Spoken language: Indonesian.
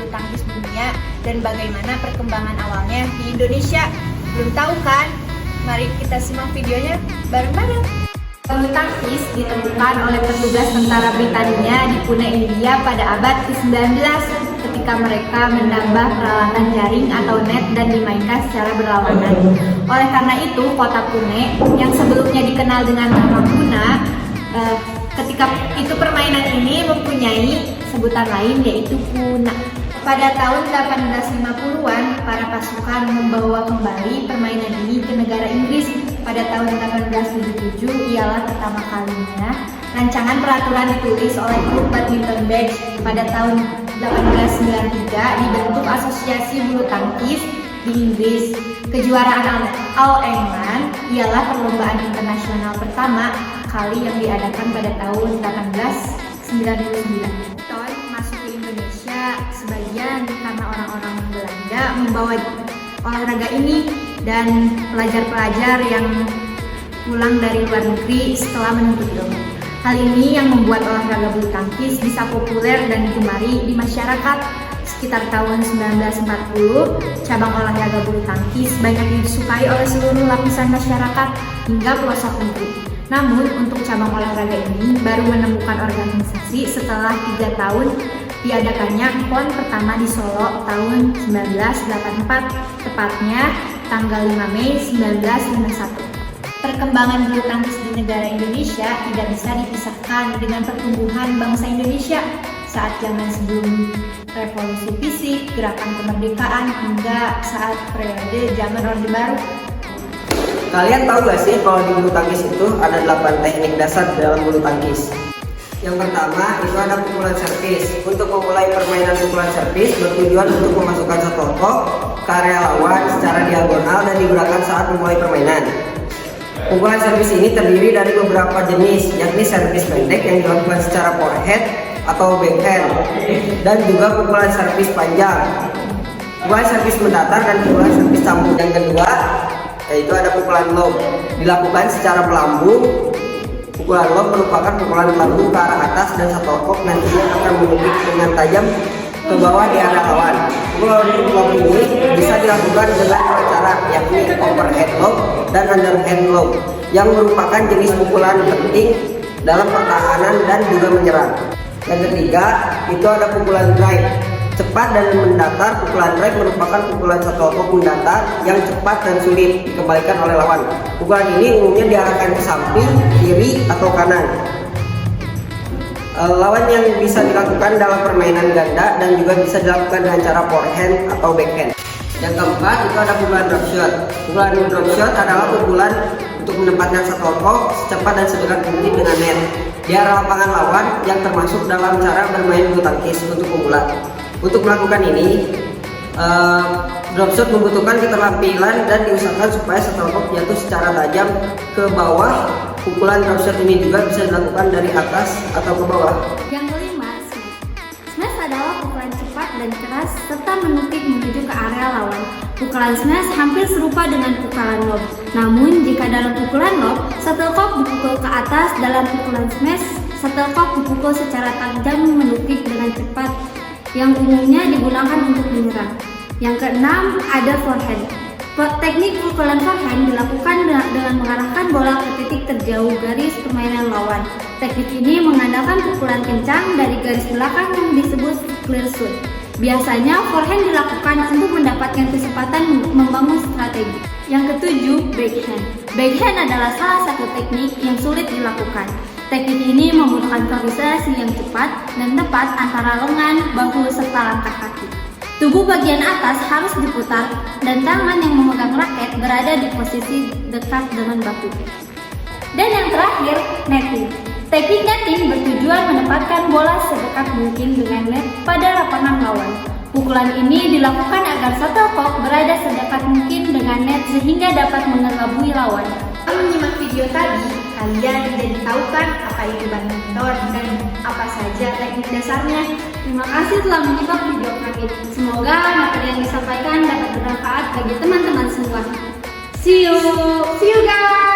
tangkis dunia dan bagaimana perkembangan awalnya di Indonesia. Belum tahu kan? Mari kita simak videonya bareng-bareng. Bulu tangkis ditemukan oleh petugas tentara Britania di Pune, India pada abad ke-19 ketika mereka menambah peralatan jaring atau net dan dimainkan secara berlawanan. Oleh karena itu, kota Pune yang sebelumnya dikenal dengan nama Puna, ketika itu permainan ini mempunyai sebutan lain yaitu Puna. Pada tahun 1850-an, para pasukan membawa kembali permainan ini ke negara Inggris. Pada tahun 1877 ialah pertama kalinya rancangan peraturan ditulis oleh klub badminton Badge. Pada tahun 1893 dibentuk Asosiasi Bulu Tangkis di Inggris. Kejuaraan All England ialah perlombaan internasional pertama kali yang diadakan pada tahun 1899. Masuk ke Indonesia sebagian karena orang-orang Belanda membawa olahraga ini dan pelajar-pelajar yang pulang dari luar negeri setelah menuntut ilmu. Hal ini yang membuat olahraga bulu tangkis bisa populer dan digemari di masyarakat. Sekitar tahun 1940, cabang olahraga bulu tangkis banyak disukai oleh seluruh lapisan masyarakat hingga pelosok negeri. Namun, untuk cabang olahraga ini baru menemukan organisasi setelah 3 tahun diadakannya PON pertama di Solo tahun 1984, tepatnya tanggal 5 Mei 1951. Perkembangan bulu tangkis di negara Indonesia tidak bisa dipisahkan dengan pertumbuhan bangsa Indonesia saat zaman sebelum revolusi fisik, gerakan kemerdekaan, hingga saat periode zaman Orde Baru. Kalian tahu gak sih kalau di bulu tangkis itu ada 8 teknik dasar dalam bulu tangkis? Yang pertama itu ada pukulan servis. Untuk memulai permainan pukulan servis bertujuan untuk memasukkan shuttle ke area lawan secara diagonal dan digunakan saat memulai permainan. Pukulan servis ini terdiri dari beberapa jenis, yakni servis pendek yang dilakukan secara forehand atau backhand, dan juga pukulan servis panjang, pukulan servis mendatar, dan pukulan servis sambung. Yang kedua yaitu ada pukulan lob, dilakukan secara melambung. Pukulan lob merupakan pukulan melambung ke arah atas dan shuttle nantinya akan menukik dengan tajam ke bawah di area lawan. Pukulan lob ini bisa dilakukan dengan dua cara, yakni overhead lob dan underhand lob, yang merupakan jenis pukulan penting dalam pertahanan dan juga menyerang. Yang ketiga itu ada pukulan drive, cepat dan mendatar. Pukulan drive merupakan pukulan shuttle mendatar yang cepat dan sulit dikembalikan oleh lawan. Pukulan ini umumnya diarahkan ke samping, kiri, atau kanan. Lawan yang bisa dilakukan dalam permainan ganda dan juga bisa dilakukan dengan cara forehand atau backhand. Yang keempat itu ada pukulan drop shot. Pukulan drop shot adalah pukulan untuk menempatkan shuttle secepat dan sedekat mungkin dengan net di area lapangan lawan yang termasuk dalam cara bermain bulu tangkis untuk pemula. Untuk melakukan ini, drop shot membutuhkan keterampilan dan diusahakan supaya shuttle jatuh secara tajam ke bawah. Pukulan drop shot ini juga bisa dilakukan dari atas atau ke bawah. Yang kelima, smash. Smash adalah pukulan cepat dan keras serta menukik menuju ke area lawan. Pukulan smash hampir serupa dengan pukulan lob. Namun, jika dalam pukulan lob, shuttlecock dipukul ke atas, dalam pukulan smash, shuttlecock dipukul secara tajam menukik dengan cepat, yang umumnya digunakan untuk menyerang. Yang keenam, ada forehand. Teknik pukulan forehand dilakukan dengan mengarahkan bola ke titik terjauh garis permainan lawan. Teknik ini mengandalkan pukulan kencang dari garis belakang yang disebut clear shoot. Biasanya forehand dilakukan untuk mendapatkan kesempatan membangun strategi. Yang ketujuh, backhand. Backhand adalah salah satu teknik yang sulit dilakukan. Teknik ini membutuhkan koordinasi yang cepat dan tepat antara lengan, bahu, serta langkah kaki. Tubuh bagian atas harus diputar dan tangan yang memegang raket berada di posisi dekat dengan bahu. Dan yang terakhir, netting. Teknik netting bertujuan menempatkan bola sedekat mungkin dengan net pada lapangan lawan. Pukulan ini dilakukan agar shuttlecock berada sedekat mungkin dengan net sehingga dapat mengelabui lawan. Setelah menyimak video tadi, kalian jadi tahu kan apa itu badminton dan apa saja teknik dasarnya. Terima kasih telah menyimak video kami. Semoga materi yang disampaikan dapat bermanfaat bagi teman-teman semua. See you guys!